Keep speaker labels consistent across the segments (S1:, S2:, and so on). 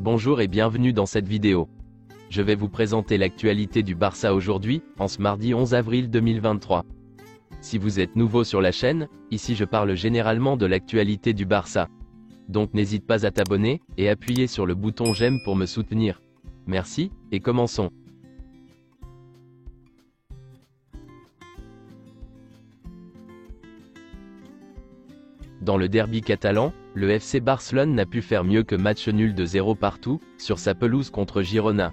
S1: Bonjour et bienvenue dans cette vidéo. Je vais vous présenter l'actualité du Barça aujourd'hui, en ce mardi 11 avril 2023. Si vous êtes nouveau sur la chaîne, ici je parle généralement de l'actualité du Barça. Donc n'hésite pas à t'abonner, et appuyer sur le bouton j'aime pour me soutenir. Merci, et commençons. Dans le derby catalan, le FC Barcelone n'a pu faire mieux que match nul de 0 partout, sur sa pelouse contre Girona.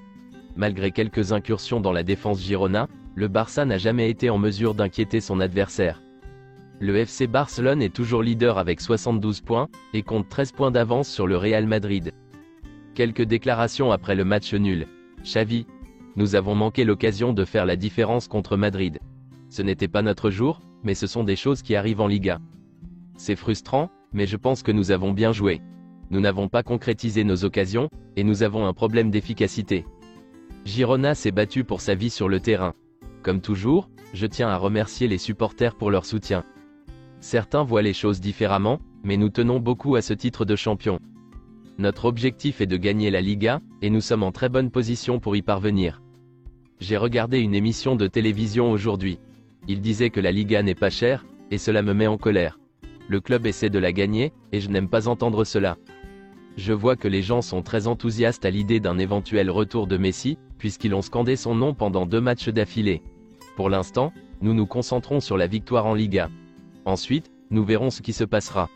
S1: Malgré quelques incursions dans la défense Girona, le Barça n'a jamais été en mesure d'inquiéter son adversaire. Le FC Barcelone est toujours leader avec 72 points, et compte 13 points d'avance sur le Real Madrid. Quelques déclarations après le match nul. Xavi: nous avons manqué l'occasion de faire la différence contre Madrid. Ce n'était pas notre jour, mais ce sont des choses qui arrivent en Liga. C'est frustrant, mais je pense que nous avons bien joué. Nous n'avons pas concrétisé nos occasions, et nous avons un problème d'efficacité. Girona s'est battu pour sa vie sur le terrain. Comme toujours, je tiens à remercier les supporters pour leur soutien. Certains voient les choses différemment, mais nous tenons beaucoup à ce titre de champion. Notre objectif est de gagner la Liga, et nous sommes en très bonne position pour y parvenir. J'ai regardé une émission de télévision aujourd'hui. Il disait que la Liga n'est pas chère, et cela me met en colère. Le club essaie de la gagner, et je n'aime pas entendre cela. Je vois que les gens sont très enthousiastes à l'idée d'un éventuel retour de Messi, puisqu'ils ont scandé son nom pendant 2 matchs d'affilée. Pour l'instant, nous nous concentrons sur la victoire en Liga. Ensuite, nous verrons ce qui se passera.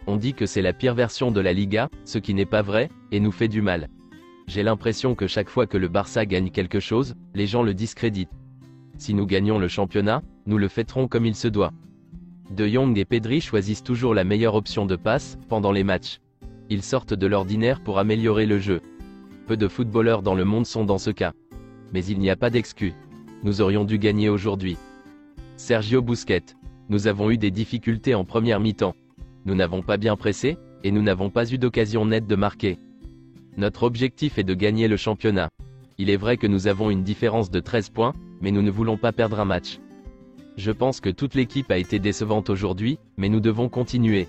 S1: On dit que c'est la pire version de la Liga, ce qui n'est pas vrai, et nous fait du mal. J'ai l'impression que chaque fois que le Barça gagne quelque chose, les gens le discréditent. Si nous gagnons le championnat, nous le fêterons comme il se doit. De Jong et Pedri choisissent toujours la meilleure option de passe, pendant les matchs. Ils sortent de l'ordinaire pour améliorer le jeu. Peu de footballeurs dans le monde sont dans ce cas. Mais il n'y a pas d'excuse. Nous aurions dû gagner aujourd'hui. Sergio Busquets: nous avons eu des difficultés en première mi-temps. Nous n'avons pas bien pressé, et nous n'avons pas eu d'occasion nette de marquer. Notre objectif est de gagner le championnat. Il est vrai que nous avons une différence de 13 points, mais nous ne voulons pas perdre un match. Je pense que toute l'équipe a été décevante aujourd'hui, mais nous devons continuer.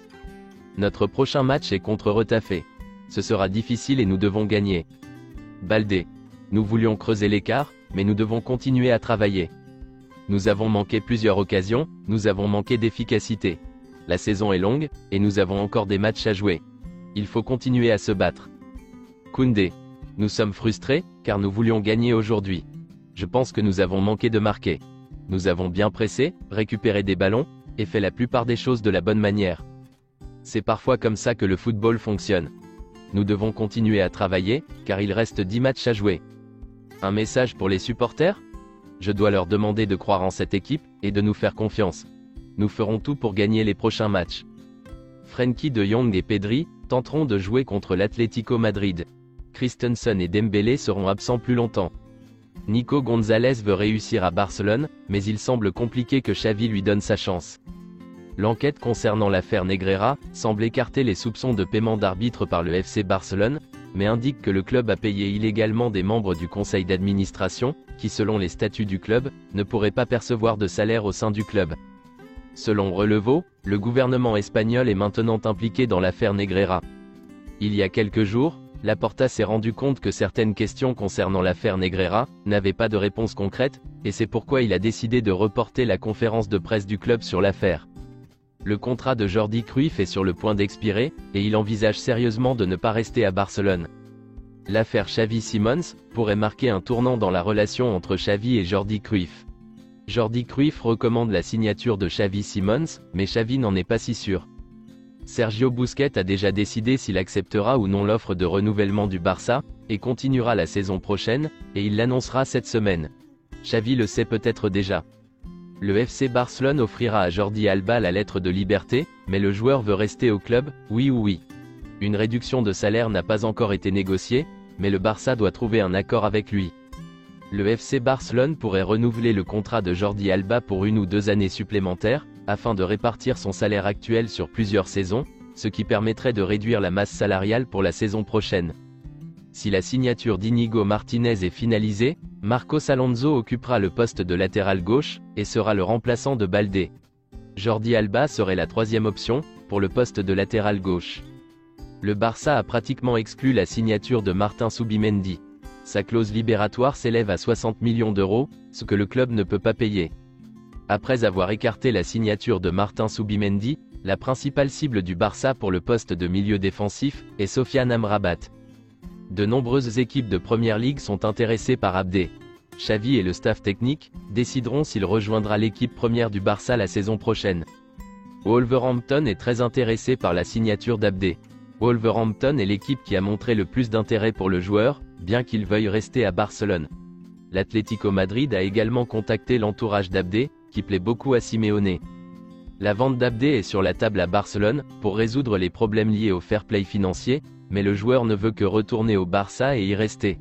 S1: Notre prochain match est contre Retafe. Ce sera difficile et nous devons gagner. Baldé: nous voulions creuser l'écart, mais nous devons continuer à travailler. Nous avons manqué plusieurs occasions, nous avons manqué d'efficacité. La saison est longue, et nous avons encore des matchs à jouer. Il faut continuer à se battre. Koundé: nous sommes frustrés, car nous voulions gagner aujourd'hui. Je pense que nous avons manqué de marquer. Nous avons bien pressé, récupéré des ballons, et fait la plupart des choses de la bonne manière. C'est parfois comme ça que le football fonctionne. Nous devons continuer à travailler, car il reste 10 matchs à jouer. Un message pour les supporters? Je dois leur demander de croire en cette équipe, et de nous faire confiance. Nous ferons tout pour gagner les prochains matchs. Frenkie de Jong et Pedri tenteront de jouer contre l'Atlético Madrid. Christensen et Dembélé seront absents plus longtemps. Nico Gonzalez veut réussir à Barcelone, mais il semble compliqué que Xavi lui donne sa chance. L'enquête concernant l'affaire Negreira semble écarter les soupçons de paiement d'arbitre par le FC Barcelone, mais indique que le club a payé illégalement des membres du conseil d'administration, qui selon les statuts du club, ne pourraient pas percevoir de salaire au sein du club. Selon Relevo, le gouvernement espagnol est maintenant impliqué dans l'affaire Negreira. Il y a quelques jours, Laporta s'est rendu compte que certaines questions concernant l'affaire Negreira n'avaient pas de réponse concrète, et c'est pourquoi il a décidé de reporter la conférence de presse du club sur l'affaire. Le contrat de Jordi Cruyff est sur le point d'expirer, et il envisage sérieusement de ne pas rester à Barcelone. L'affaire Xavi Simons pourrait marquer un tournant dans la relation entre Xavi et Jordi Cruyff. Jordi Cruyff recommande la signature de Xavi Simons, mais Xavi n'en est pas si sûr. Sergio Busquets a déjà décidé s'il acceptera ou non l'offre de renouvellement du Barça, et continuera la saison prochaine, et il l'annoncera cette semaine. Xavi le sait peut-être déjà. Le FC Barcelone offrira à Jordi Alba la lettre de liberté, mais le joueur veut rester au club, oui ou oui. Une réduction de salaire n'a pas encore été négociée, mais le Barça doit trouver un accord avec lui. Le FC Barcelone pourrait renouveler le contrat de Jordi Alba pour 1 ou 2 années supplémentaires, afin de répartir son salaire actuel sur plusieurs saisons, ce qui permettrait de réduire la masse salariale pour la saison prochaine. Si la signature d'Inigo Martinez est finalisée, Marcos Alonso occupera le poste de latéral gauche, et sera le remplaçant de Baldé. Jordi Alba serait la 3e option, pour le poste de latéral gauche. Le Barça a pratiquement exclu la signature de Martin Zubimendi. Sa clause libératoire s'élève à 60 millions d'euros, ce que le club ne peut pas payer. Après avoir écarté la signature de Martin Zubimendi, la principale cible du Barça pour le poste de milieu défensif est Sofiane Amrabat. De nombreuses équipes de Première Ligue sont intéressées par Abdé. Xavi et le staff technique décideront s'il rejoindra l'équipe première du Barça la saison prochaine. Wolverhampton est très intéressé par la signature d'Abdé. Wolverhampton est l'équipe qui a montré le plus d'intérêt pour le joueur, bien qu'il veuille rester à Barcelone. L'Atlético Madrid a également contacté l'entourage d'Abdé, qui plaît beaucoup à Simeone. La vente d'Abdé est sur la table à Barcelone, pour résoudre les problèmes liés au fair play financier, mais le joueur ne veut que retourner au Barça et y rester.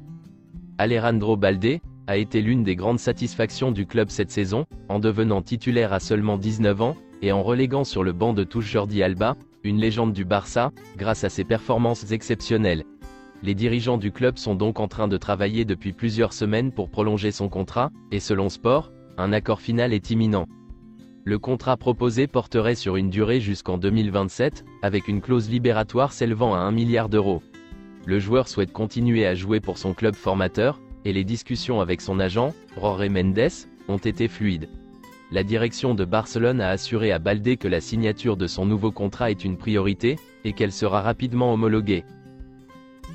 S1: Alejandro Balde a été l'une des grandes satisfactions du club cette saison, en devenant titulaire à seulement 19 ans, et en reléguant sur le banc de touche Jordi Alba, une légende du Barça, grâce à ses performances exceptionnelles. Les dirigeants du club sont donc en train de travailler depuis plusieurs semaines pour prolonger son contrat, et selon Sport, un accord final est imminent. Le contrat proposé porterait sur une durée jusqu'en 2027, avec une clause libératoire s'élevant à 1 milliard d'euros. Le joueur souhaite continuer à jouer pour son club formateur, et les discussions avec son agent, Jorge Mendes, ont été fluides. La direction de Barcelone a assuré à Balde que la signature de son nouveau contrat est une priorité, et qu'elle sera rapidement homologuée.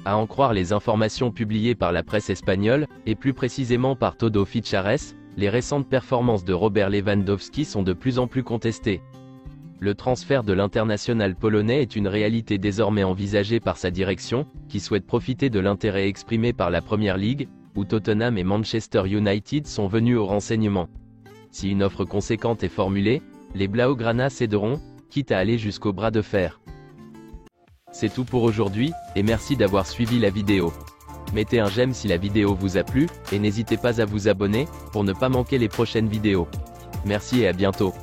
S1: À en croire les informations publiées par la presse espagnole, et plus précisément par Todo Fichares, les récentes performances de Robert Lewandowski sont de plus en plus contestées. Le transfert de l'international polonais est une réalité désormais envisagée par sa direction, qui souhaite profiter de l'intérêt exprimé par la Première Ligue, où Tottenham et Manchester United sont venus au renseignement. Si une offre conséquente est formulée, les Blaugrana céderont, quitte à aller jusqu'au bras de fer. C'est tout pour aujourd'hui, et merci d'avoir suivi la vidéo. Mettez un j'aime si la vidéo vous a plu, et n'hésitez pas à vous abonner, pour ne pas manquer les prochaines vidéos. Merci et à bientôt.